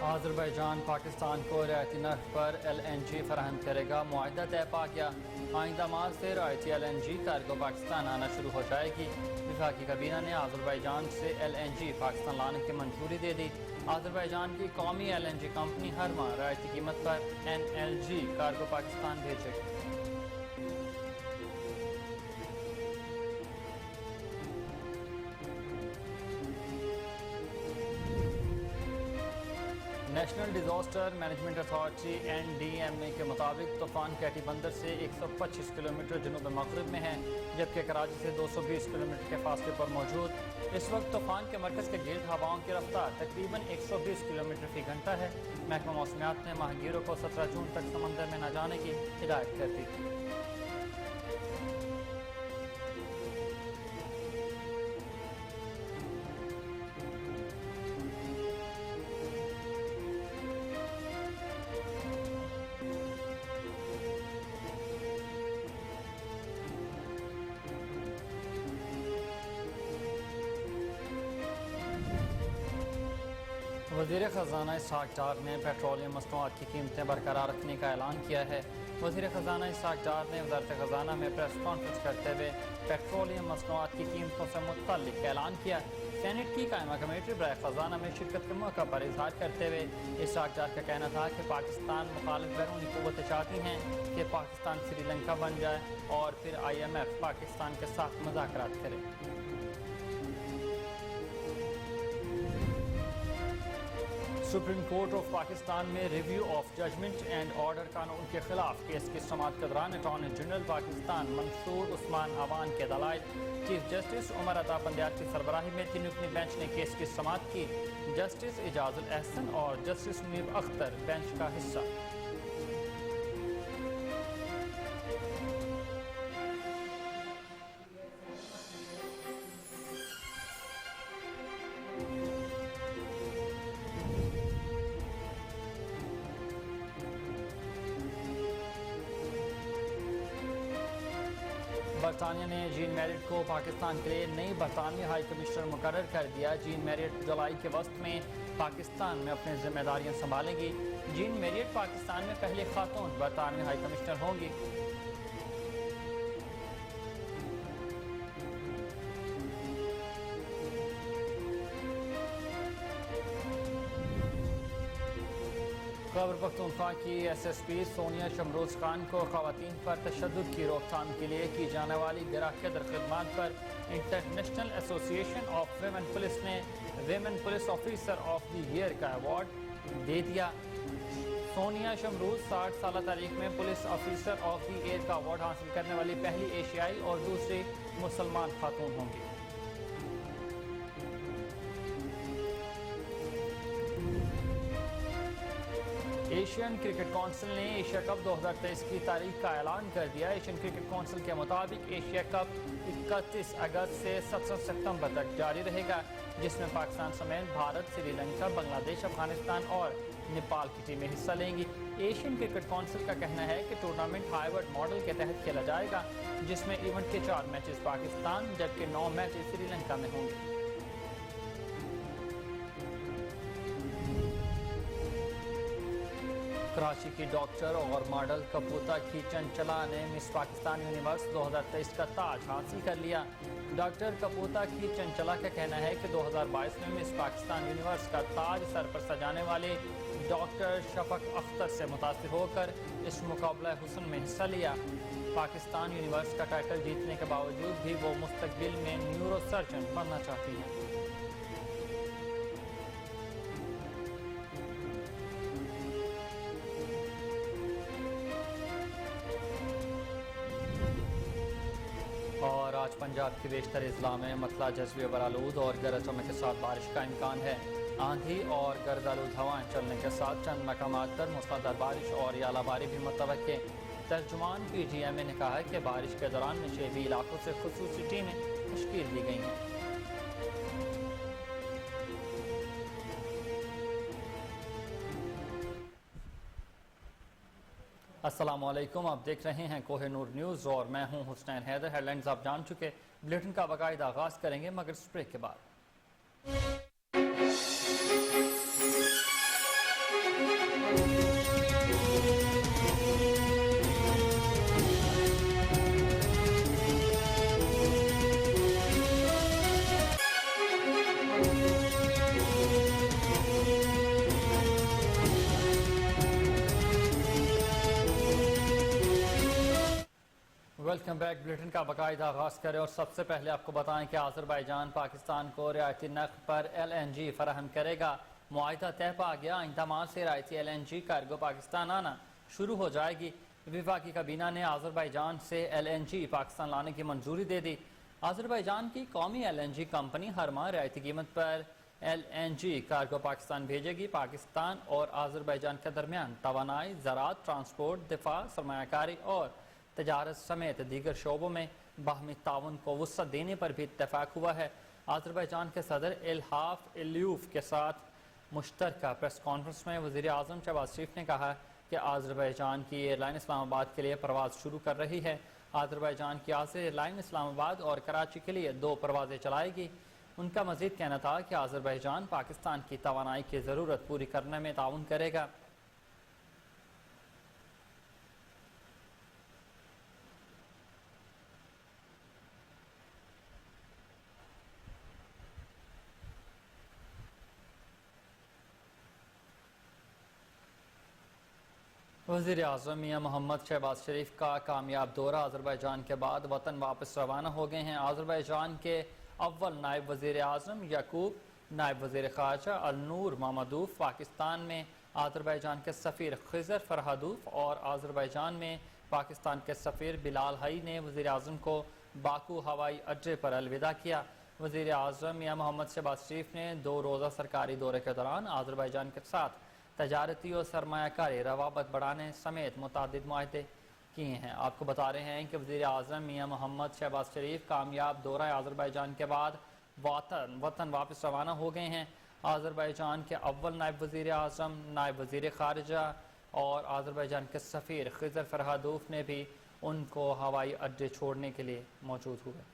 آذربائیجان پاکستان کو رعایتی نرخ پر LNG فراہم کرے گا، معاہدہ طے پا گیا۔ آئندہ ماہ سے رعایتی LNG کارگو پاکستان آنا شروع ہو جائے گی۔ وفاقی کابینہ نے آذربائیجان سے LNG پاکستان لانے کی منظوری دے دی۔ آذربائیجان کی قومی LNG کمپنی ہر ماہ رعایتی قیمت پر NLG کارگو پاکستان بھیجے گی۔ National disaster management authority NDMA کے مطابق طوفان کیٹی بندر سے 125 کلومیٹر جنوب مغرب میں ہے، جبکہ کراچی سے 220 کلومیٹر کے فاصلے پر موجود۔ اس وقت طوفان کے مرکز کے گرد ہواؤں کی رفتار تقریباً 120 کلومیٹر فی گھنٹہ ہے۔ محکمہ موسمیات نے ماہی گیروں کو 17 جون تک سمندر میں نہ جانے کی ہدایت کر دی تھی۔ وزیر خزانہ اسحاق ڈار نے پیٹرولیم مصنوعات کی قیمتیں برقرار رکھنے کا اعلان کیا ہے۔ وزیر خزانہ اسحاق ڈار نے وزارت خزانہ میں پریس کانفرنس کرتے ہوئے پیٹرولیم مصنوعات کی قیمتوں سے متعلق اعلان کیا۔ سینٹ کی قائمہ کمیٹی برائے خزانہ میں شرکت کے موقع پر اظہار کرتے ہوئے اسحاق ڈار کا کہنا تھا کہ پاکستان مخالف بیرونی قوتیں چاہتی ہیں کہ پاکستان سری لنکا بن جائے اور پھر IMF پاکستان کے ساتھ مذاکرات کرے۔ سپریم کورٹ آف پاکستان میں review of judgement and order قانون کے خلاف کیس کی سماعت کے دوران اٹارنی جنرل پاکستان منصور عثمان عوان کے دلائل، چیف جسٹس عمر عطا بندیال کی سربراہی میں 3 رکنی بینچ نے کیس کی سماعت کی۔ جسٹس اعجاز الاحسن اور جسٹس منیب اختر بینچ کا حصہ۔ برطانیہ نے جین میریٹ کو پاکستان کے لیے نئی برطانوی ہائی کمشنر مقرر کر دیا۔ جین میریٹ جولائی کے وسط میں پاکستان میں اپنی ذمہ داریاں سنبھالیں گی۔ جین میریٹ پاکستان میں پہلی خاتون برطانوی ہائی کمشنر ہوں گی۔ خیبر پختونخوا کی SSP سونیا شمروز خان کو خواتین پر تشدد کی روک تھام کے لیے کی جانے والی گراں قدر خدمات پر international association of women police نے women police officer of the year کا ایوارڈ دے دیا۔ سونیا شمروز 60 سالہ تاریخ میں police officer of the year کا ایوارڈ حاصل کرنے والی پہلی ایشیائی اور دوسری مسلمان خاتون ہوں گی۔ ایشین کرکٹ کونسل نے ایشیا کپ 2023 کی تاریخ کا اعلان کر دیا۔ ایشین کرکٹ کونسل کے مطابق ایشیا کپ 31 اگست سے 17 ستمبر تک جاری رہے گا، جس میں پاکستان سمیت بھارت، سری لنکا، بنگلہ دیش، افغانستان اور نیپال کی ٹیمیں حصہ لیں گی۔ ایشین کرکٹ کونسل کا کہنا ہے کہ ٹورنامنٹ ہائیورڈ ماڈل کے تحت کھیلا جائے گا، جس میں ایونٹ کے 4 میچز پاکستان جبکہ 9 میچز سری لنکا میں ہوں گے۔ کراچی کی ڈاکٹر اور ماڈل کپوتا کی چنچلا نے مس پاکستان یونیورس 2023 کا تاج حاصل کر لیا۔ ڈاکٹر کپوتا کی چنچلا کا کہنا ہے کہ 2022 میں مس پاکستان یونیورس کا تاج سر پر سجانے والے ڈاکٹر شفق اختر سے متاثر ہو کر اس مقابلہ حسن میں حصہ لیا۔ پاکستان یونیورس کا ٹائٹل جیتنے کے باوجود بھی وہ مستقبل میں نیورو سرجن بننا چاہتی ہیں۔ اور آج پنجاب کے بیشتر اضلاع میں مطلع جزوی برآلود اور گرج چمک کے ساتھ بارش کا امکان ہے۔ آندھی اور گرد آلود ہوائیں چلنے کے ساتھ چند مقامات پر موسلادھار بارش اور ژالہ باری بھی متوقع۔ ترجمان PGMA نے کہا ہے کہ بارش کے دوران نشیبی علاقوں سے خصوصی ٹیمیں تشکیل دی گئی ہیں۔ السلام علیکم، آپ دیکھ رہے ہیں کوہ نور نیوز اور میں ہوں حسنین حیدر۔ ہیڈ لائنز آپ جان چکے، بلیٹن کا باقاعدہ آغاز کریں گے مگر اس بریک کے بعد۔ Welcome back. بلیٹن کا باقاعدہ آغاز کریں اور سب سے پہلے آپ کو بتائیں کہ آذربائیجان پاکستان کو رعایتی نرخ پر LNG فراہم کرے گا. معاہدہ طے پا گیا. آئندہ ماہ سے رعایتی LNG کارگو پاکستان آنا شروع ہو جائے گی. وفاقی کابینہ نے آذربائیجان سے LNG پاکستان لانے کی منظوری دے دی. آذربائیجان کی قومی LNG کمپنی ہر ماہ رعایتی قیمت پر LNG کارگو پاکستان بھیجے گی. پاکستان اور آذربائیجان کے درمیان توانائی، زراعت، ٹرانسپورٹ، دفاع، سرمایہ کاری اور تجارت سمیت دیگر شعبوں میں باہمی تعاون کو وسعت دینے پر بھی اتفاق ہوا ہے. آذربائیجان کے صدر الحاف الیوف کے ساتھ مشترکہ پریس کانفرنس میں وزیر اعظم شہباز شریف نے کہا کہ آذربائیجان کی ایئر لائن اسلام آباد کے لیے پرواز شروع کر رہی ہے. آذربائیجان کی ایئر لائن اسلام آباد اور کراچی کے لیے 2 پروازیں چلائے گی. ان کا مزید کہنا تھا کہ آذربائیجان پاکستان کی توانائی کی ضرورت پوری کرنے میں تعاون کرے گا. وزیر اعظم میاں محمد شہباز شریف کا کامیاب دورہ. آذربائیجان کے بعد وطن واپس روانہ ہو گئے ہیں. آذربائیجان کے اول نائب وزیر اعظم یعقوب، نائب وزیر خارجہ النور محمدوف، پاکستان میں آذربائیجان کے سفیر خضر فرہادوف اور آذربائیجان میں پاکستان کے سفیر بلال حی نے وزیر اعظم کو باکو ہوائی اڈے پر الوداع کیا. وزیر اعظم میاں محمد شہباز شریف نے 2 روزہ سرکاری دورے کے دوران آذربائیجان کے ساتھ تجارتی اور سرمایہ کاری روابط بڑھانے سمیت متعدد معاہدے کیے ہیں. آپ کو بتا رہے ہیں کہ وزیر اعظم میاں محمد شہباز شریف کامیاب دورہ آذربائیجان کے بعد وطن واپس روانہ ہو گئے ہیں. آذربائیجان کے اول نائب وزیر اعظم، نائب وزیر خارجہ اور آذربائیجان کے سفیر خضر فرہادوف نے بھی ان کو ہوائی اڈے چھوڑنے کے لیے موجود ہوئے.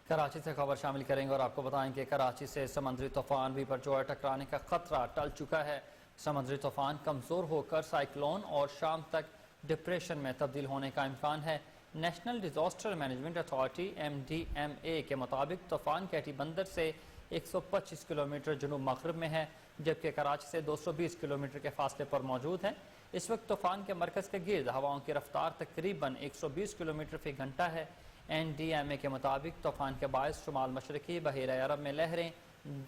کراچی سے خبر شامل کریں گے اور آپ کو بتائیں کہ کراچی سے سمندری طوفان بھی پرجوئے ٹکرانے کا خطرہ ٹل چکا ہے. سمندری طوفان کمزور ہو کر سائیکلون اور شام تک ڈپریشن میں تبدیل ہونے کا امکان ہے. National disaster management authority NDMA کے مطابق طوفان کیٹی بندر سے 125 کلومیٹر جنوب مغرب میں ہے، جبکہ کراچی سے 220 کلومیٹر کے فاصلے پر موجود ہے. اس وقت طوفان کے مرکز کے گرد ہواؤں کی رفتار تقریباً 120 کلومیٹر فی گھنٹہ ہے. NDMA کے مطابق طوفان کے باعث شمال مشرقی بحیرہ عرب میں لہریں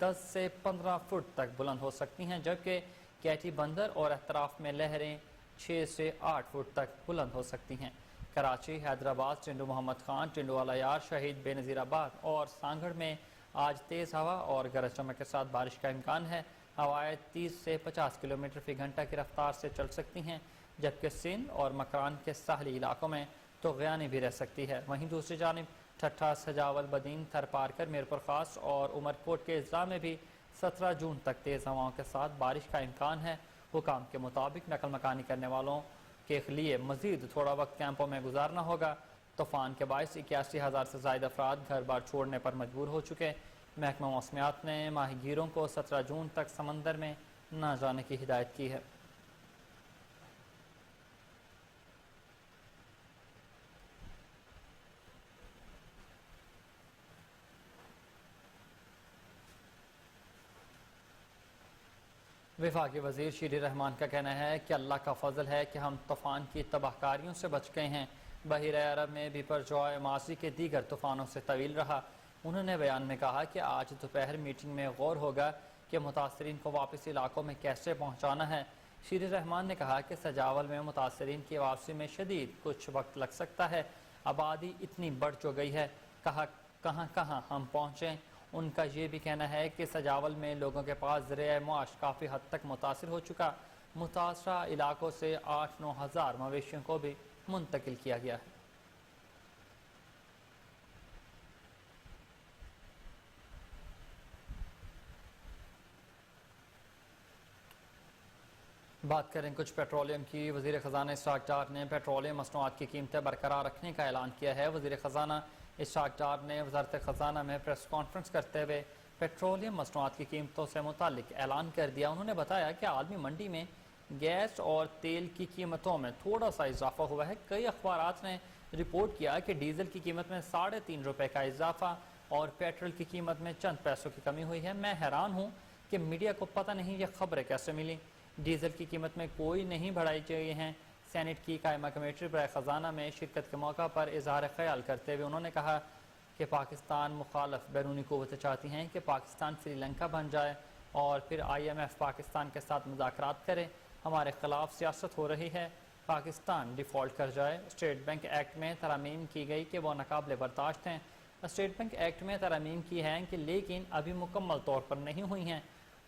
10 سے 15 فٹ تک بلند ہو سکتی ہیں، جبکہ کیٹی بندر اور اطراف میں لہریں 6 سے 8 فٹ تک بلند ہو سکتی ہیں. کراچی، حیدرآباد، ٹنڈو محمد خان، ٹنڈو والا یار، شہید بے نظیر آباد اور سانگھڑ میں آج تیز ہوا اور گرج چمک کے ساتھ بارش کا امکان ہے. ہوائیں 30 سے 50 کلومیٹر فی گھنٹہ کی رفتار سے چل سکتی ہیں، جبکہ سندھ اور مکران کے ساحلی علاقوں میں طغیانی بھی رہ سکتی ہے. وہیں دوسری جانب ٹھٹھہ، سجاول، بدین، تھر پارکر، میرپور خاص اور عمرکوٹ کے اضلاع میں بھی 17 جون تک تیز ہواؤں کے ساتھ بارش کا امکان ہے. حکام کے مطابق نقل مکانی کرنے والوں کے لیے مزید تھوڑا وقت کیمپوں میں گزارنا ہوگا. طوفان کے باعث 81,000 سے زائد افراد گھر بار چھوڑنے پر مجبور ہو چکے. محکمہ موسمیات نے ماہی گیروں کو 17 جون تک سمندر میں نہ جانے کی ہدایت کی ہے. وفاقی وزیر شیری رحمان کا کہنا ہے کہ اللہ کا فضل ہے کہ ہم طوفان کی تباہ کاریوں سے بچ گئے ہیں. بحیرہ عرب میں بھی پرجوئے ماضی کے دیگر طوفانوں سے طویل رہا. انہوں نے بیان میں کہا کہ آج دوپہر میٹنگ میں غور ہوگا کہ متاثرین کو واپسی علاقوں میں کیسے پہنچانا ہے. شیری رحمان نے کہا کہ سجاول میں متاثرین کی واپسی میں شدید کچھ وقت لگ سکتا ہے. آبادی اتنی بڑھ جو گئی ہے، کہاں کہاں ہم پہنچیں. ان کا یہ بھی کہنا ہے کہ سجاول میں لوگوں کے پاس ذریعہ معاش کافی حد تک متاثر ہو چکا. متاثرہ علاقوں سے 8-9 ہزار مویشیوں کو بھی منتقل کیا گیا ہے. بات کریں کچھ پیٹرولیم کی. وزیر خزانہ اسحاق ڈار نے پیٹرولیم مصنوعات کی قیمتیں برقرار رکھنے کا اعلان کیا ہے. وزیر خزانہ اسحاق ڈار نے وزارت خزانہ میں پریس کانفرنس کرتے ہوئے پیٹرولیم مصنوعات کی قیمتوں سے متعلق اعلان کر دیا. انہوں نے بتایا کہ عالمی منڈی میں گیس اور تیل کی قیمتوں میں تھوڑا سا اضافہ ہوا ہے. کئی اخبارات نے رپورٹ کیا کہ ڈیزل کی قیمت میں 3.5 روپے کا اضافہ اور پیٹرول کی قیمت میں چند پیسوں کی کمی ہوئی ہے۔ میں حیران ہوں کہ میڈیا کو پتہ نہیں یہ خبریں کیسے ملی۔ ڈیزل کی قیمت میں کوئی نہیں بڑھائی گئی ہیں۔ سینٹ کی قائمہ کمیٹی برائے خزانہ میں شرکت کے موقع پر اظہار خیال کرتے ہوئے انہوں نے کہا کہ پاکستان مخالف بیرونی قوتیں چاہتی ہیں کہ پاکستان سری لنکا بن جائے اور پھر IMF پاکستان کے ساتھ مذاکرات کرے۔ ہمارے خلاف سیاست ہو رہی ہے، پاکستان ڈیفالٹ کر جائے۔ اسٹیٹ بینک ایکٹ میں ترامیم کی گئی کہ وہ ناقابل برداشت ہیں۔ اسٹیٹ بینک ایکٹ میں ترامیم کی ہیں کہ لیکن ابھی مکمل طور پر نہیں ہوئی ہیں۔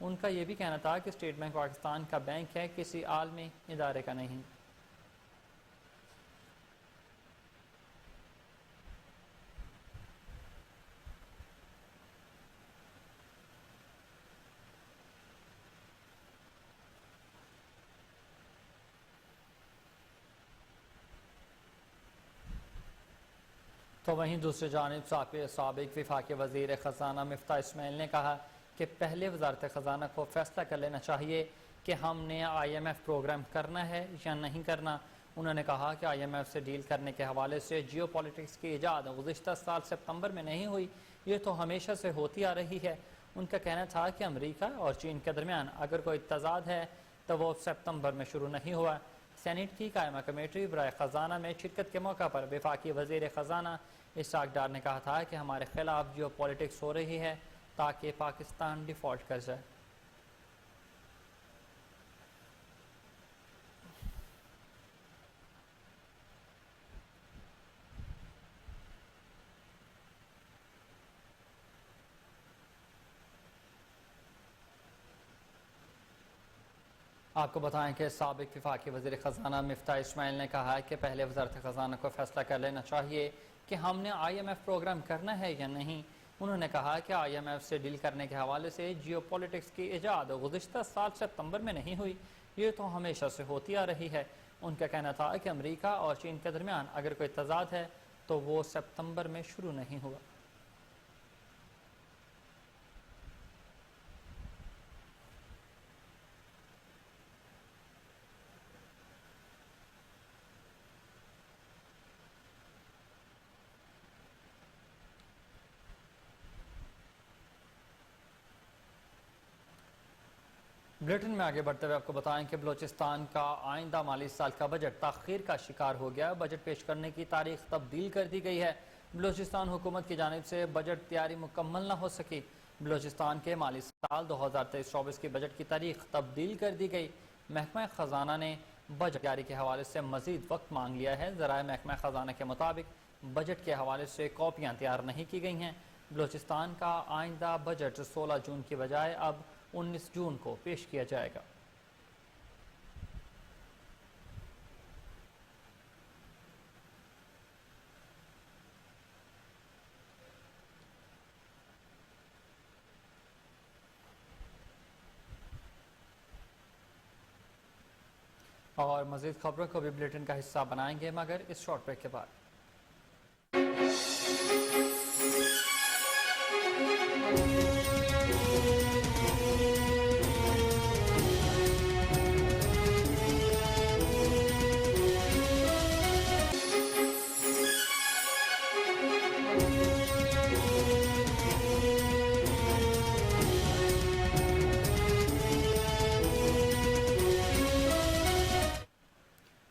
ان کا یہ بھی کہنا تھا کہ اسٹیٹ بینک پاکستان کا بینک ہے، کسی عالمی ادارے کا نہیں۔ تو وہیں دوسری جانب سابق وفاقی وزیر خزانہ مفتاح اسماعیل نے کہا کہ پہلے وزارت خزانہ کو فیصلہ کر لینا چاہیے کہ ہم نے IMF پروگرام کرنا ہے یا نہیں کرنا۔ انہوں نے کہا کہ IMF سے ڈیل کرنے کے حوالے سے جیو پولیٹکس کی ایجاد گزشتہ سال سپتمبر میں نہیں ہوئی، یہ تو ہمیشہ سے ہوتی آ رہی ہے۔ ان کا کہنا تھا کہ امریکہ اور چین کے درمیان اگر کوئی تضاد ہے تو وہ سپتمبر میں شروع نہیں ہوا۔ سینٹ کی قائمہ کمیٹی برائے خزانہ میں شرکت کے موقع پر وفاقی وزیر خزانہ اسحاق ڈار نے کہا تھا کہ ہمارے خلاف جیو پولیٹکس ہو رہی ہے تاکہ پاکستان ڈیفالٹ کر جائے۔ آپ کو بتائیں کہ سابق وفاقی وزیر خزانہ مفتاح اسماعیل نے کہا ہے کہ پہلے وزارت خزانہ کو فیصلہ کر لینا چاہیے کہ ہم نے IMF پروگرام کرنا ہے یا نہیں۔ انہوں نے کہا کہ IMF سے ڈیل کرنے کے حوالے سے جیو پولیٹکس کی ایجاد گزشتہ سال سپتمبر میں نہیں ہوئی، یہ تو ہمیشہ سے ہوتی آ رہی ہے۔ ان کا کہنا تھا کہ امریکہ اور چین کے درمیان اگر کوئی تضاد ہے تو وہ سپتمبر میں شروع نہیں ہوا۔ بلیٹن میں آگے بڑھتے ہوئے آپ کو بتائیں کہ بلوچستان کا آئندہ مالی سال کا بجٹ تاخیر کا شکار ہو گیا۔ بجٹ پیش کرنے کی تاریخ تبدیل کر دی گئی ہے۔ بلوچستان حکومت کی جانب سے بجٹ تیاری مکمل نہ ہو سکی۔ بلوچستان کے مالی سال 2023-24 کی بجٹ کی تاریخ تبدیل کر دی گئی۔ محکمہ خزانہ نے بجٹ تیاری کے حوالے سے مزید وقت مانگ لیا ہے۔ ذرائع محکمہ خزانہ کے مطابق بجٹ کے حوالے سے کاپیاں تیار نہیں کی گئی ہیں۔ بلوچستان کا آئندہ بجٹ 16 جون کی بجائے اب 19 جون کو پیش کیا جائے گا۔ اور مزید خبروں کو بھی بلیٹن کا حصہ بنائیں گے مگر اس شارٹ بریک کے بعد۔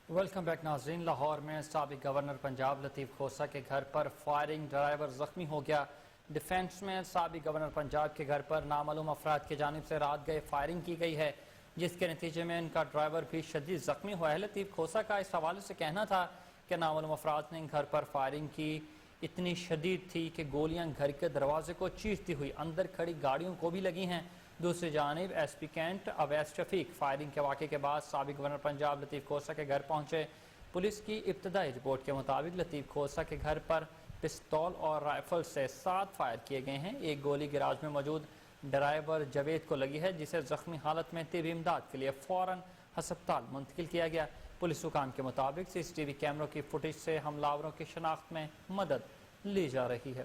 ویلکم بیک ناظرین۔ لاہور میں سابق گورنر پنجاب لطیف کھوسہ کے گھر پر فائرنگ، ڈرائیور زخمی ہو گیا۔ ڈیفنس میں سابق گورنر پنجاب کے گھر پر نامعلوم افراد کی جانب سے رات گئے فائرنگ کی گئی ہے، جس کے نتیجے میں ان کا ڈرائیور بھی شدید زخمی ہوا ہے۔ لطیف کھوسہ کا اس حوالے سے کہنا تھا کہ نامعلوم افراد نے گھر پر فائرنگ کی، اتنی شدید تھی کہ گولیاں گھر کے دروازے کو چیرتی ہوئی اندر کھڑی گاڑیوں کو بھی لگی ہیں۔ دوسری جانب ایس پی کینٹ اویس شفیق فائرنگ کے واقعے کے بعد سابق گورنر پنجاب لطیف کھوسہ کے گھر پہنچے۔ پولیس کی ابتدائی رپورٹ کے مطابق لطیف کھوسہ کے گھر پر پستول اور رائفل سے 7 فائر کیے گئے ہیں۔ ایک گولی گراج میں موجود ڈرائیور جاوید کو لگی ہے، جسے زخمی حالت میں طبی امداد کے لیے فوراً ہسپتال منتقل کیا گیا۔ پولیس حکام کے مطابق سی سی ٹی وی کیمروں کی فوٹیج سے حملہ آوروں کی شناخت میں مدد لی جا رہی ہے۔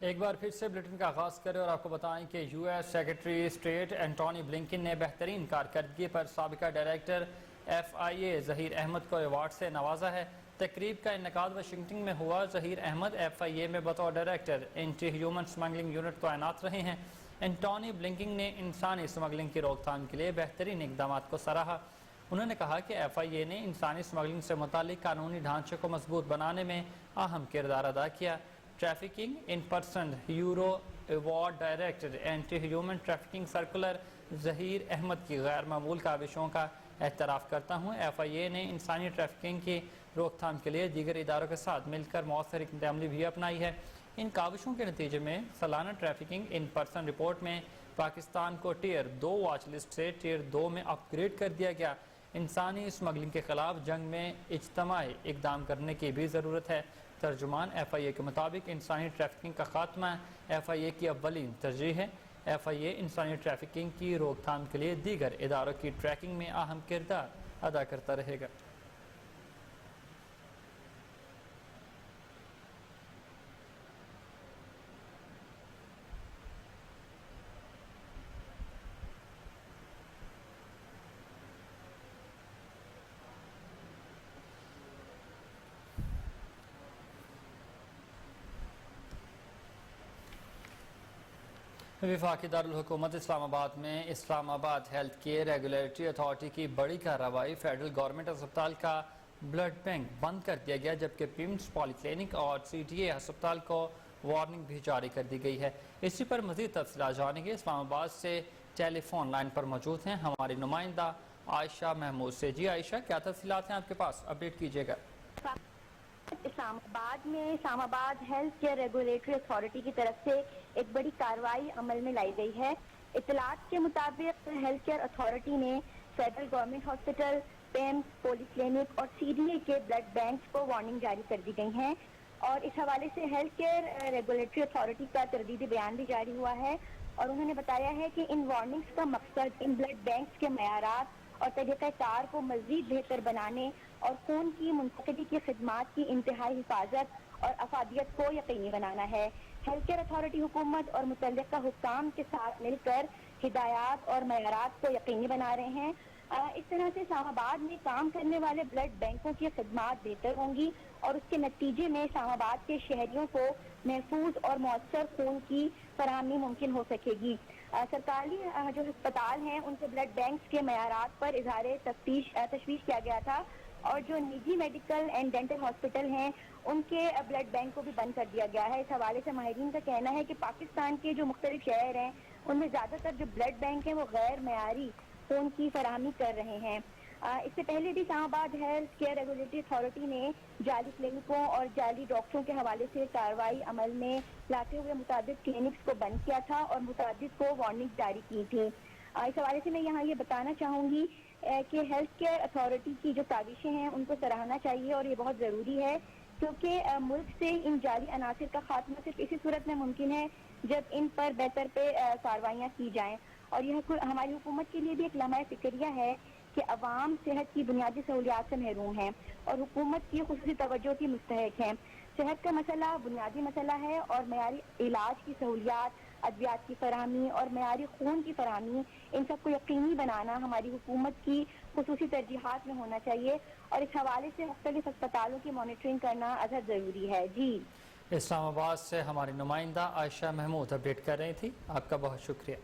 ایک بار پھر سے بلیٹن کا آغاز کریں اور آپ کو بتائیں کہ U S secretary state Antony Blinken نے بہترین کارکردگی پر سابقہ ڈائریکٹر ایف آئی اے ظہیر احمد کو ایوارڈ سے نوازا ہے۔ تقریب کا انعقاد واشنگٹن میں ہوا۔ Zaheer Ahmed F I A میں بطور director anti human smuggling unit تعینات رہے ہیں۔ اینٹونی بلنکن نے انسانی اسمگلنگ کی روک تھام کے لیے بہترین اقدامات کو سراہا۔ انہوں نے کہا کہ ایف آئی اے نے انسانی اسمگلنگ سے متعلق قانونی ڈھانچے کو مضبوط بنانے میں اہم کردار ادا کیا۔ Trafficking in person hero award director anti human trafficking circular Zaheer Ahmed کی غیر معمول کاوشوں کا اعتراف کرتا ہوں۔ ایف آئی اے نے انسانی ٹریفکنگ کی روک تھام کے لیے دیگر اداروں کے ساتھ مل کر مؤثر عملی بھی اپنائی ہے۔ ان کاوشوں کے نتیجے میں سالانہ ٹریفکنگ ان پرسن رپورٹ میں پاکستان کو ٹیئر 2 واچ لسٹ سے ٹیئر 2 میں اپ گریڈ کر دیا گیا۔ انسانی اسمگلنگ کے خلاف جنگ میں اجتماعی اقدام کرنے کی بھی ضرورت ہے۔ ترجمان ایف آئی اے کے مطابق انسانی ٹریفکنگ کا خاتمہ ایف آئی اے کی اولین ترجیح ہے۔ ایف آئی اے انسانی ٹریفکنگ کی روک تھام کے لیے دیگر اداروں کی ٹریکنگ میں اہم کردار ادا کرتا رہے گا۔ وفاقی دارالحکومت اسلام آباد میں اسلام آباد ہیلتھ کیئر ریگولیٹری اتھارٹی کی بڑی کارروائی۔ فیڈرل گورنمنٹ ہسپتال کا بلڈ بینک بند کر دیا گیا، جبکہ پیمز پالی کلینک اور سی ٹی اے ہسپتال کو وارننگ بھی جاری کر دی گئی ہے۔ اسی پر مزید تفصیلات جانیں گے۔ اسلام آباد سے ٹیلی فون لائن پر موجود ہیں ہماری نمائندہ عائشہ محمود سے۔ جی عائشہ، کیا تفصیلات ہیں آپ کے پاس؟ اپڈیٹ کیجیے گا۔ اسلام آباد میں اسلام آباد ہیلتھ کیئر ریگولیٹری اتھارٹی کی طرف سے ایک بڑی کارروائی عمل میں لائی گئی ہے۔ اطلاعات کے مطابق ہیلتھ کیئر اتھارٹی نے فیڈرل گورنمنٹ ہاسپٹل، پیمز، پولی کلینک اور سی ڈی اے کے بلڈ بینکس کو وارننگ جاری کر دی گئی ہیں، اور اس حوالے سے ہیلتھ کیئر ریگولیٹری اتھارٹی کا تردیدی بیان بھی جاری ہوا ہے، اور انہوں نے بتایا ہے کہ ان وارننگز کا مقصد ان بلڈ بینکس کے معیارات اور طریقہ کار کو مزید بہتر بنانے اور خون کی منتقلی کی خدمات کی انتہائی حفاظت اور افادیت کو یقینی بنانا ہے۔ ہیلتھ کیئر اتھارٹی حکومت اور متعلقہ حکام کے ساتھ مل کر ہدایات اور معیارات کو یقینی بنا رہے ہیں۔ اس طرح سے اسلام آباد میں کام کرنے والے بلڈ بینکوں کی خدمات بہتر ہوں گی، اور اس کے نتیجے میں اسلام آباد کے شہریوں کو محفوظ اور مؤثر خون کی فراہمی ممکن ہو سکے گی۔ سرکاری جو ہسپتال ہیں ان کے بلڈ بینکس کے معیارات پر اظہار تشویش کیا گیا تھا، اور جو نجی میڈیکل اینڈ ڈینٹل ہاسپٹل ہیں ان کے بلڈ بینک کو بھی بند کر دیا گیا ہے۔ اس حوالے سے ماہرین کا کہنا ہے کہ پاکستان کے جو مختلف شہر ہیں ان میں زیادہ تر جو بلڈ بینک ہیں وہ غیر معیاری خون کی فراہمی کر رہے ہیں۔ اس سے پہلے بھی اسلام آباد ہیلتھ کیئر ریگولیٹری اتھارٹی نے جعلی کلینکوں اور جعلی ڈاکٹروں کے حوالے سے کارروائی عمل میں لاتے ہوئے متعدد کلینکس کو بند کیا تھا اور متعدد کو وارننگ جاری کی تھی۔ اس حوالے سے میں یہاں یہ بتانا چاہوں گی کہ ہیلتھ کیئر اتھارٹی کی جو کاوشیں ہیں ان کو سراہنا چاہیے، اور یہ بہت ضروری ہے، کیونکہ ملک سے ان جعلی عناصر کا خاتمہ صرف اسی صورت میں ممکن ہے جب ان پر بہتر پہ کارروائیاں کی جائیں۔ اور یہ ہماری حکومت کے لیے بھی ایک لمحہ فکریہ ہے کہ عوام صحت کی بنیادی سہولیات سے محروم ہیں اور حکومت کی خصوصی توجہ کی مستحق ہیں۔ صحت کا مسئلہ بنیادی مسئلہ ہے، اور معیاری علاج کی سہولیات، ادویات کی فراہمی اور معیاری خون کی فراہمی، ان سب کو یقینی بنانا ہماری حکومت کی خصوصی ترجیحات میں ہونا چاہیے، اور اس حوالے سے مختلف اسپتالوں کی مانیٹرنگ کرنا ازحد ضروری ہے۔ جی، اسلام آباد سے ہماری نمائندہ عائشہ محمود اپڈیٹ کر رہی تھی، آپ کا بہت شکریہ۔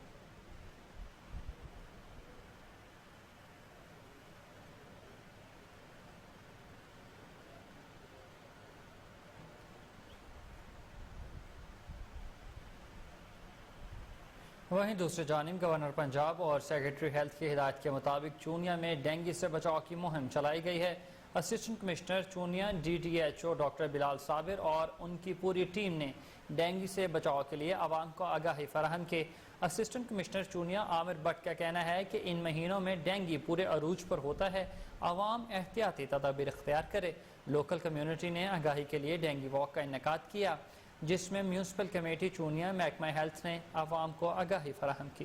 وہیں دوسری جانب گورنر پنجاب اور سیکرٹری ہیلتھ کی ہدایت کے مطابق چونیا میں ڈینگی سے بچاؤ کی مہم چلائی گئی ہے۔ Assistant commissioner Chunian D T H O doctor Bilal Sabir اور ان کی پوری ٹیم نے ڈینگی سے بچاؤ کے لیے عوام کو آگاہی فراہم کی۔ اسسٹنٹ کمشنر چونیا عامر بٹ کا کہنا ہے کہ ان مہینوں میں ڈینگی پورے عروج پر ہوتا ہے، عوام احتیاطی تدابیر اختیار کرے۔ لوکل کمیونٹی نے آگاہی کے لیے ڈینگی واک کا انعقاد کیا، جس میں میونسپل کمیٹی چونیا، محکمہ ہیلتھ نے عوام کو آگاہی فراہم کی۔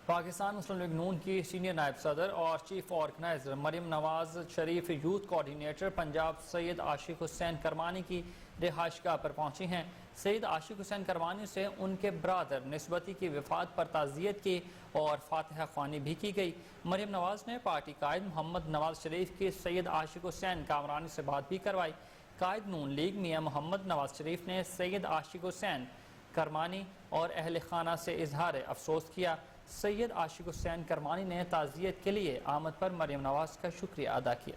پاکستان مسلم لیگ نون کی سینئر نائب صدر اور chief organiser Maryam Nawaz Sharif youth coordinator Punjab سید عاشق حسین کرمانی کی رہائش گاہ پر پہنچی ہیں۔ سید عاشق حسین کرمانی سے ان کے برادر نسبتی کی وفات پر تعزیت کی اور فاتحہ خوانی بھی کی گئی۔ مریم نواز نے پارٹی قائد محمد نواز شریف کی سید عاشق حسین کامرانی سے بات بھی کروائی۔ قائد نون لیگ میاں محمد نواز شریف نے سید عاشق حسین کرمانی اور اہل خانہ سے اظہار افسوس کیا۔ سید عاشق حسین کرمانی نے تعزیت کے لیے آمد پر مریم نواز کا شکریہ ادا کیا۔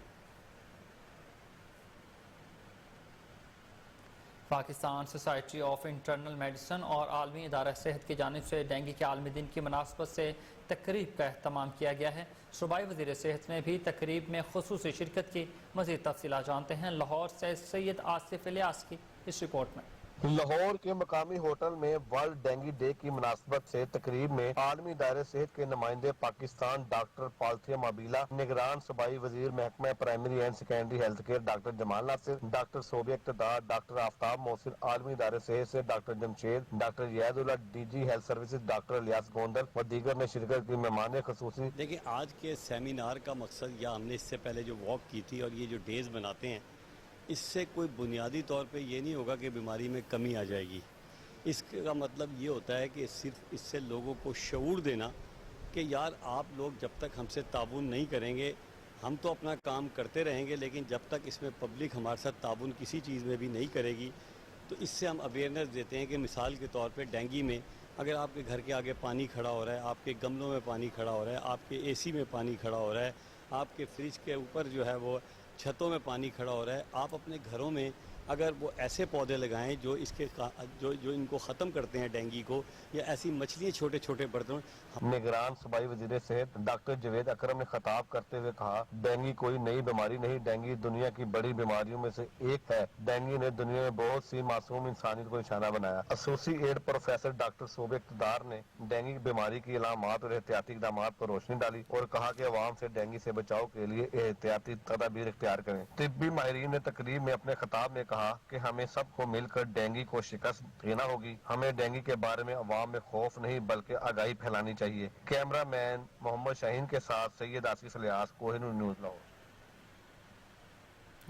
Pakistan society of internal medicine اور عالمی ادارہ صحت کی جانب سے ڈینگی کے عالمی دن کی مناسبت سے تقریب کا اہتمام کیا گیا ہے۔ صوبائی وزیر صحت نے بھی تقریب میں خصوصی شرکت کی۔ مزید تفصیلات جانتے ہیں لاہور سے سید آصف الیاس کی اس رپورٹ میں۔ لاہور کے مقامی ہوٹل میں ورلڈ ڈینگی ڈے کی مناسبت سے تقریب میں عالمی ادارے صحت کے نمائندے پاکستان ڈاکٹر پالتھیا مابیلا، نگران صوبائی وزیر محکمہ primary and secondary health care doctor Jamal Nasir, doctor Sobia Iqtidar doctor آفتاب محسن، عالمی ادارے صحت سے doctor Jamshed, doctor Yad Allah, D G health services doctor Ilyas Gondal و دیگر نے شرکت کی۔ مہمان خصوصی دیکھیں، آج کے سیمینار کا مقصد یا ہم نے اس سے پہلے جو واک کی تھی اور یہ جو ڈیز بناتے ہیں، اس سے کوئی بنیادی طور پہ یہ نہیں ہوگا کہ بیماری میں کمی آ جائے گی۔ اس کا مطلب یہ ہوتا ہے کہ صرف اس سے لوگوں کو شعور دینا کہ یار آپ لوگ جب تک ہم سے تعاون نہیں کریں گے، ہم تو اپنا کام کرتے رہیں گے، لیکن جب تک اس میں پبلک ہمارے ساتھ تعاون کسی چیز میں بھی نہیں کرے گی، تو اس سے ہم اویئرنیس دیتے ہیں کہ مثال کے طور پہ ڈینگی میں اگر آپ کے گھر کے آگے پانی کھڑا ہو رہا ہے، آپ کے گملوں میں پانی کھڑا ہو رہا ہے، آپ کے اے سی میں پانی کھڑا ہو رہا ہے، آپ کے فریج کے اوپر جو ہے وہ چھتوں میں پانی کھڑا ہو رہا ہے، آپ اپنے گھروں میں اگر وہ ایسے پودے لگائیں جو ان کو ختم کرتے ہیں ڈینگی کو، یا ایسی مچھلیاں چھوٹے چھوٹے برتنوں۔ نگران صوبائی وزیر صحت ڈاکٹر جوید اکرم نے خطاب کرتے ہوئے کہا، ڈینگی کوئی نئی بیماری نہیں، ڈینگی دنیا کی بڑی بیماریوں میں سے ایک ہے۔ ڈینگی نے دنیا میں بہت سی معصوم انسانیت کو نشانہ بنایا۔ ایسوسی ایٹ پروفیسر ڈاکٹر صوبیہ اقتدار نے ڈینگی بیماری کی علامات اور احتیاطی اقدامات پر روشنی ڈالی اور کہا کہ عوام سے ڈینگی سے بچاؤ کے لیے احتیاطی تدابیر اختیار کریں۔ طبی ماہرین نے تقریب میں اپنے خطاب میں کہا کہ ہمیں سب کو مل کر ڈینگی کو شکست دینا ہوگی۔ ہمیں ڈینگی کے بارے میں عوام میں خوف نہیں بلکہ آگاہی پھیلانی چاہیے۔ کیمرہ مین محمد شاہین کے ساتھ سید آصف الیاس، کوہ نور نیوز لاہور۔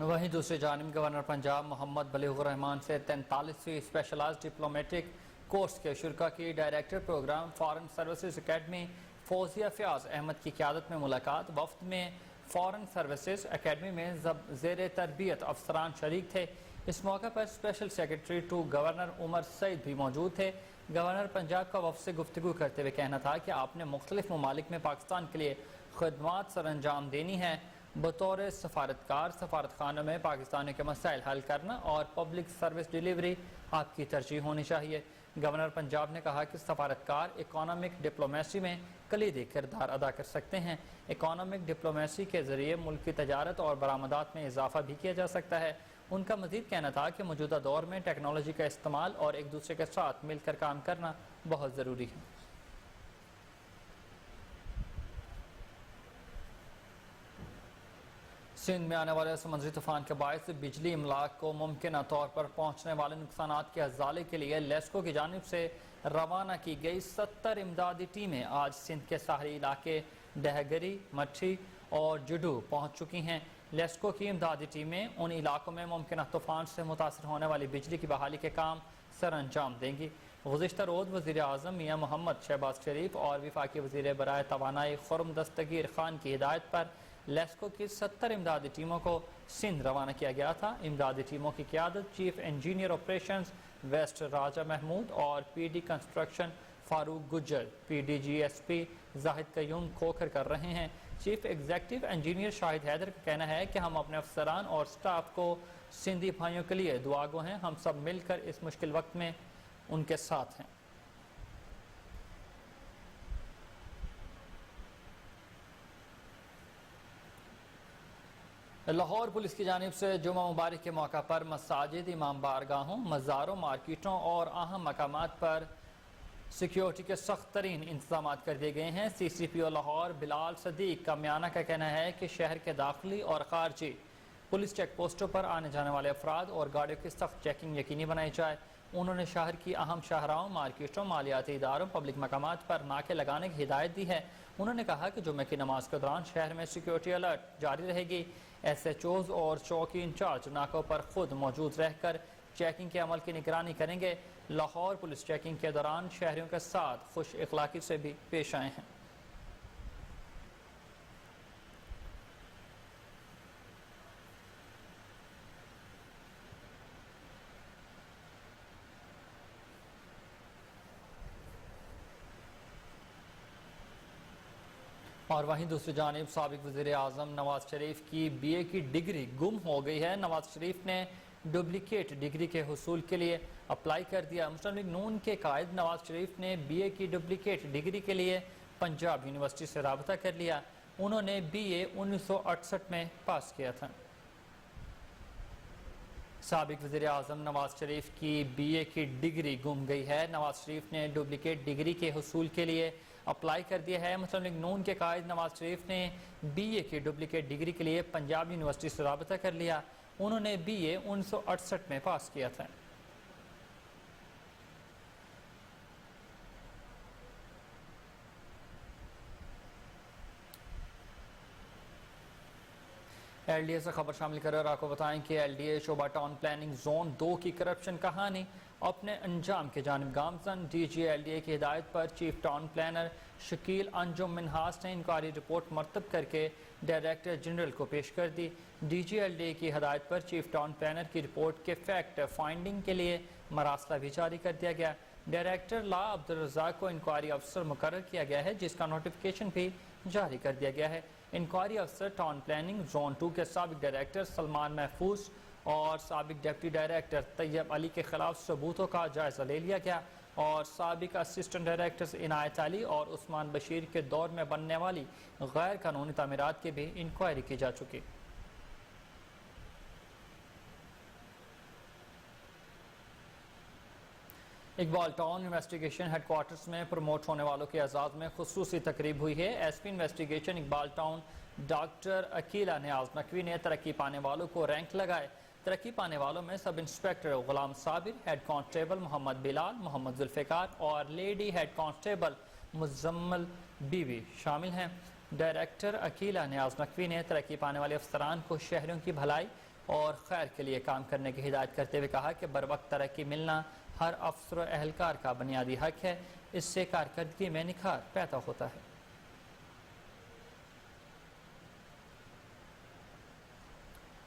وہیں دوسری جانب گورنر پنجاب محمد بلیغ الرحمان سے 43ویں اسپیشلائزڈ ڈپلومیٹک کورس کے شرکا کی director programme foreign services academy Fauzia Fayyaz Ahmed کی قیادت میں ملاقات۔ وفد میں فارن سروسز اکیڈمی میں زیر تربیت افسران شریک تھے۔ اس موقع پر اسپیشل سیکرٹری ٹو گورنر عمر سعید بھی موجود تھے۔ گورنر پنجاب کا وفد سے گفتگو کرتے ہوئے کہنا تھا کہ آپ نے مختلف ممالک میں پاکستان کے لیے خدمات سر انجام دینی ہیں۔ بطور سفارتکار سفارت خانوں میں پاکستانیوں کے مسائل حل کرنا اور پبلک سروس ڈیلیوری آپ کی ترجیح ہونی چاہیے۔ گورنر پنجاب نے کہا کہ سفارتکار اکانومک ڈپلومیسی میں کلیدی کردار ادا کر سکتے ہیں۔ اکانومک ڈپلومیسی کے ذریعے ملک کی تجارت اور برآمدات میں اضافہ بھی کیا جا سکتا ہے۔ ان کا مزید کہنا تھا کہ موجودہ دور میں ٹیکنالوجی کا استعمال اور ایک دوسرے کے ساتھ مل کر کام کرنا بہت ضروری ہے۔ سندھ میں آنے والے سمندری طوفان کے باعث بجلی املاک کو ممکنہ طور پر پہنچنے والے نقصانات کے ازالے کے لیے لیسکو کی جانب سے روانہ کی گئی 70 امدادی ٹیمیں آج سندھ کے ساحلی علاقے ڈہگری، مٹھی اور جڈو پہنچ چکی ہیں۔ لیسکو کی امدادی ٹیمیں ان علاقوں میں ممکنہ طوفان سے متاثر ہونے والی بجلی کی بحالی کے کام سر انجام دیں گی۔ گزشتہ روز وزیر اعظم میاں محمد شہباز شریف اور وفاقی وزیر برائے توانائی خرم دستگیر خان کی ہدایت پر لیسکو کی 70 امدادی ٹیموں کو سندھ روانہ کیا گیا تھا۔ امدادی ٹیموں کی قیادت chief engineer operations west Raja Mahmood اور P D construction Farooq Gujjar, P D G S P Zahid Qayyum Khokhar کر رہے ہیں۔ Chief executive engineer Shahid Haider کا کہنا ہے کہ ہم اپنے افسران اور سٹاف کو سندھی بھائیوں کے لیے دعا گو ہیں، ہم سب مل کر اس مشکل وقت میں ان کے ساتھ ہیں۔ لاہور پولیس کی جانب سے جمعہ مبارک کے موقع پر مساجد، امام بارگاہوں، مزاروں، مارکیٹوں اور اہم مقامات پر سیکیورٹی کے سخت ترین انتظامات کر دیے گئے ہیں۔ سی سی پی او لاہور بلال صدیق کا میانہ کا کہنا ہے کہ شہر کے داخلی اور خارجی پولیس چیک پوسٹوں پر آنے جانے والے افراد اور گاڑیوں کی سخت چیکنگ یقینی بنائی جائے۔ انہوں نے شہر کی اہم شاہراہوں، مارکیٹوں، مالیاتی اداروں، پبلک مقامات پر ناکے لگانے کی ہدایت دی ہے۔ انہوں نے کہا کہ جمعہ کی نماز کے دوران شہر میں سیکیورٹی الرٹ جاری رہے گی۔ SHOs اور چوکی انچارج ناکوں پر خود موجود رہ کر چیکنگ کے عمل کی نگرانی کریں گے۔ لاہور پولیس چیکنگ کے دوران شہریوں کے ساتھ خوش اخلاقی سے بھی پیش آئے ہیں۔ اور وہیں دوسری جانب سابق وزیر اعظم نواز شریف کی BA کی ڈگری گم ہو گئی ہے۔ نواز شریف نے ڈپلیکیٹ ڈگری کے حصول کے لیے اپلائی کر دیا۔ مسلم لیگ نون کے قائد نواز شریف نے BA کی ڈپلیکیٹ ڈگری کے لیے پنجاب یونیورسٹی سے رابطہ کر لیا۔ انہوں نے BA 1968 میں پاس کیا تھا۔ سابق وزیر اعظم نواز شریف کی BA کی ڈگری گم گئی ہے۔ نواز شریف نے ڈپلیکیٹ ڈگری کے حصول کے لیے اپلائی کر دیا ہے۔ مسلم لیگ نون کے قائد نواز شریف نے BA کی ڈپلیکیٹ ڈگری کے لیے پنجاب یونیورسٹی سے رابطہ کر لیا۔ انہوں نے BA 1968 میں پاس کیا تھا۔ LDA سے خبر شامل کر آپ کو بتائیں کہ LDA شعبہ ٹاؤن پلاننگ زون 2 کی کرپشن کہانی اپنے انجام کے جانب گامزن۔ DG LDA کی ہدایت پر چیف ٹاؤن پلانر شکیل انجم منہاس نے انکوائری رپورٹ مرتب کر کے ڈائریکٹر جنرل کو پیش کر دی۔ DG LDA کی ہدایت پر چیف ٹاؤن پلانر کی رپورٹ کے فیکٹ فائنڈنگ کے لیے مراسلہ بھی جاری کر دیا گیا۔ ڈائریکٹر لا عبدالرزاق کو انکوائری افسر مقرر کیا گیا ہے، جس کا نوٹیفیکیشن بھی جاری کر دیا گیا ہے۔ انکوائری افسر ٹاؤن پلاننگ زون 2 کے سابق ڈائریکٹر سلمان محفوظ اور سابق ڈپٹی ڈائریکٹر طیب علی کے خلاف ثبوتوں کا جائزہ لے لیا گیا اور سابق اسسٹنٹ ڈائریکٹرز عنایت علی اور عثمان بشیر کے دور میں بننے والی غیر قانونی تعمیرات کی بھی انکوائری کی جا چکی۔ Iqbal town investigation headquarters میں پروموٹ ہونے والوں کے اعزاز میں خصوصی تقریب ہوئی ہے۔ SP investigation Iqbal town doctor Aqeela Niaz Naqvi نے ترقی پانے والوں کو رینک لگائے۔ ترقی پانے والوں میں sub inspector Ghulam Sabir, head constable Muhammad Bilal, Muhammad Zulfiqar اور lady head constable Muzammil Bibi شامل ہیں۔ ڈائریکٹر عقیلہ نیاز نقوی نے ترقی پانے والے افسران کو شہریوں کی بھلائی اور خیر کے لیے کام کرنے کی ہدایت کرتے ہوئے کہا کہ بروقت ترقی ملنا ہر افسر و اہلکار کا بنیادی حق ہے، اس سے کارکردگی میں نکھار پیدا ہوتا ہے۔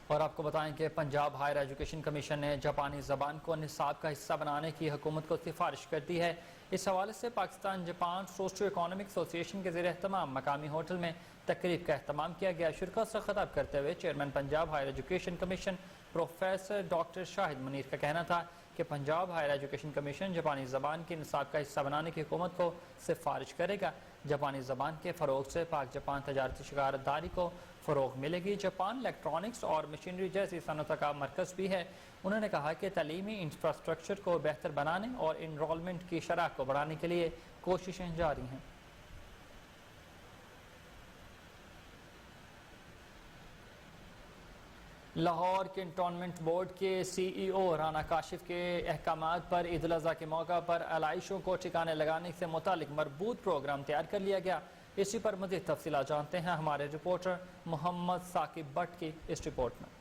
اور آپ کو بتائیں کہ پنجاب ہائر ایجوکیشن کمیشن نے جاپانی زبان کو نصاب کا حصہ بنانے کی حکومت کو سفارش کر دی ہے۔ اس حوالے سے پاکستان جاپان سوشیو اکنامک ایسوسی کے زیر اہتمام مقامی ہوٹل میں تقریب کا اہتمام کیا گیا۔ شرکت سے خطاب کرتے ہوئے chairman Punjab higher education commission professor doctor Shahid Munir کا کہنا تھا کہ پنجاب ہائر ایجوکیشن کمیشن جاپانی زبان کی نصاب کا حصہ بنانے کی حکومت کو سفارش کرے گا۔ جاپانی زبان کے فروغ سے پاک جاپان تجارتی شراکت داری کو فروغ ملے گی۔ جاپان الیکٹرانکس اور مشینری جیسی صنعتوں کا مرکز بھی ہے۔ انہوں نے کہا کہ تعلیمی انفراسٹرکچر کو بہتر بنانے اور انرولمنٹ کی شرح کو بڑھانے کے لیے کوششیں جاری ہیں۔ لاہور کنٹونمنٹ بورڈ کے CEO رانا کاشف کے احکامات پر عید الاضحیٰ کے موقع پر علائشوں کو ٹھکانے لگانے سے متعلق مربوط پروگرام تیار کر لیا گیا۔ اسی پر مزید تفصیلات جانتے ہیں ہمارے رپورٹر محمد ثاقب بٹ کی اس رپورٹ میں۔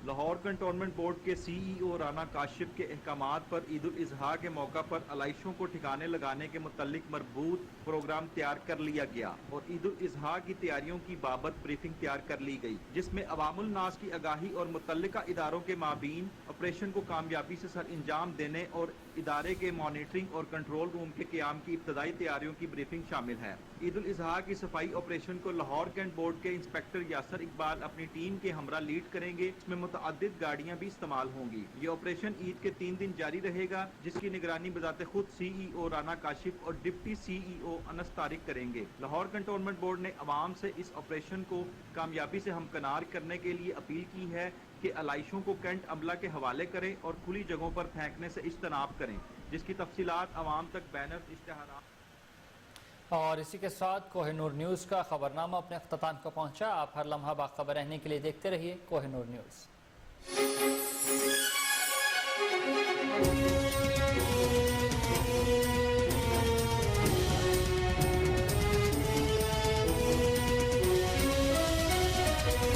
لاہور کنٹونمنٹ بورڈ کے CEO رانا کاشف کے احکامات پر عید الاضحیٰ کے موقع پر علائشوں کو ٹھکانے لگانے کے متعلق مربوط پروگرام تیار کر لیا گیا اور عید الاضحیٰ کی تیاریوں کی بابت بریفنگ تیار کر لی گئی، جس میں عوام الناس کی آگاہی اور متعلقہ اداروں کے مابین آپریشن کو کامیابی سے سر انجام دینے اور ادارے کے مانیٹرنگ اور کنٹرول روم کے قیام کی ابتدائی تیاریوں کی بریفنگ شامل ہے۔ عید الاضحیٰ کی صفائی آپریشن کو لاہور کینٹ بورڈ کے انسپیکٹر یاسر اقبال اپنی ٹیم کے ہمراہ لیڈ کریں گے، اس میں متعدد گاڑیاں بھی استعمال ہوں گی۔ یہ آپریشن عید کے 3 دن جاری رہے گا، جس کی نگرانی بذات خود CEO رانا کاشف اور ڈپٹی CEO انس طارق کریں گے۔ لاہور کنٹونمنٹ بورڈ نے عوام سے اس آپریشن کو کامیابی سے ہمکنار کرنے کے لیے اپیل کی ہے کہ علائشوں کو کینٹ عملہ کے حوالے کریں اور کھلی جگہوں پر پھینکنے سے اجتناب کریں، جس کی تفصیلات عوام تک بینر اشتہارات۔ اور اسی کے ساتھ کوہ نور نیوز کا خبرنامہ اپنے اختتام کو پہنچا۔ آپ ہر لمحہ باخبر رہنے کے لیے دیکھتے رہیے کوہ نور نیوز۔